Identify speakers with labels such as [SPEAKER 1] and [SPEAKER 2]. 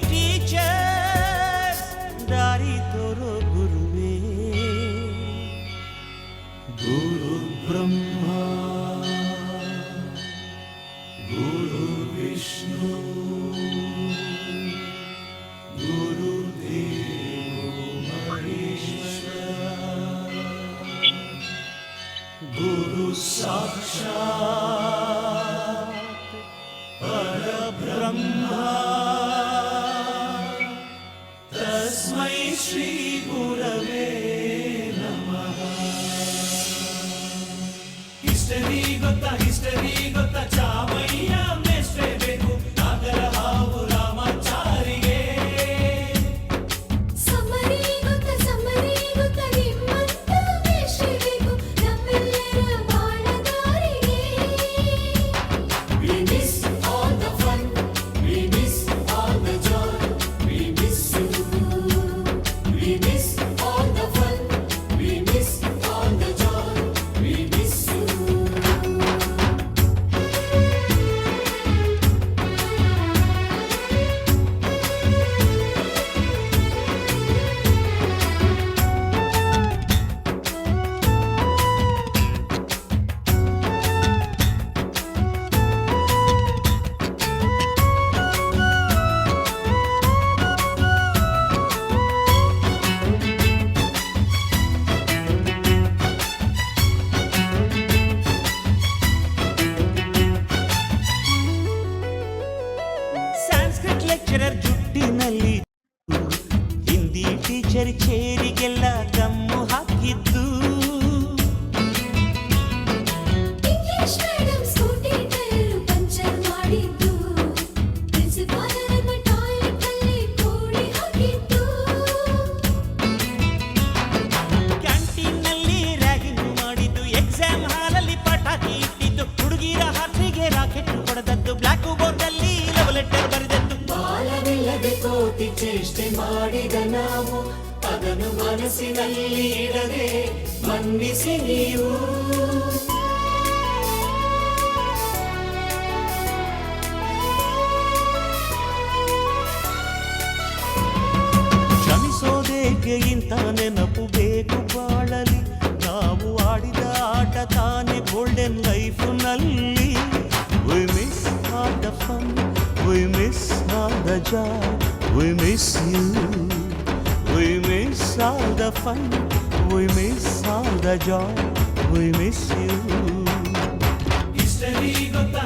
[SPEAKER 1] Teacher ದಾರಿ ತೋರೋ ಗುರುವೇ. ಗುರು ಬ್ರಹ್ಮ ಗುರು ವಿಷ್ಣು ಗುರುದೇವೋ ಮಹೇಶ್ವರ ಗುರು ಸಾಕ್ಷಾತ್ ಪರಬ್ರಹ್ಮ ತಸ್ಮೈ ಶ್ರೀ ಗುರವೇ ನಮಃ. ಹಿಸ್ಟರಿ ಗೊತ್ತಾ ಚಾಮಯ್ಯ ಮೇಷ್ಟ್ರೇ ಬೇಕು ನಾಗರ ಹಾವು ರಾಮಾಚಾರಿಗೆ.
[SPEAKER 2] ಸಮ್ಮರಿ ಗೊತ್ತ ನಿಮ್ಮಂತ ಮೇಷ್ಟ್ರೇ ಬೇಕು ನಮ್ಮೆಲ್ಲರ ಬಾಳದಾರಿಗೆ. We miss all the fun, we miss all the joy, we miss you. We miss all the fun, we miss all the joy, we miss you.
[SPEAKER 1] Sanskrit lecturer ಜುಟ್ಟಿನಲ್ಲಿ ಹಿಂದಿ ಟೀಚರ್ ಚೇರಿಗೆಲ್ಲ ಗಮ್ಮು ಹಾಕಿದ್ದು.
[SPEAKER 2] English madam scooty tyre puncture ಮಾಡಿದ್ದು. ಪ್ರಿನ್ಸಿಪಾಲರನ್ನ toilet ಅಲ್ಲಿ ಕೋಡಿ ಹಾಕಿದ್ದು.
[SPEAKER 1] ಕ್ಯಾಂಟೀನ್ನಲ್ಲಿ ragging ಮಾಡಿದ್ದು, exam ಹಾಲಲ್ಲಿ ಪಟಾಕಿ ಇಟ್ಟಿದ್ದು, ಹುಡುಗಿರ ಹಾಸಿಗೆ ರಾಕೆಟ್ ಹೊಡೆದದ್ದು, ಬ್ಲಾಕ್ ಬೋರ್ಡ್ ಅಲ್ಲಿ ಲವ್ ಲೆಟರ್ ಬರೆದದ್ದು.
[SPEAKER 2] ಬಾಲವಿಲ್ಲದೆ ಕೋಟಿ ಚೇಷ್ಟೆ ಮಾಡಿದ ನಾವು ಅದನ್ನು ಮನಸ್ಸಿನಲ್ಲಿ ಇಡದೆ ಮನ್ನಿಸಿ ನೀವು.
[SPEAKER 1] ಕ್ಷಮಿಸೋದೇಕೆ ಇಂಥ ನೆನಪು ಬೇಕು ಬಾಳಲಿ. ನಾವು ಆಡಿದ ಆಟ ತಾನೇ golden ಲೈಫ್ನಲ್ಲಿ. We miss all the fun, we miss all the joy, we miss you. We miss all the fun, we miss all the joy, we miss you. History ಗೊತ್ತಾ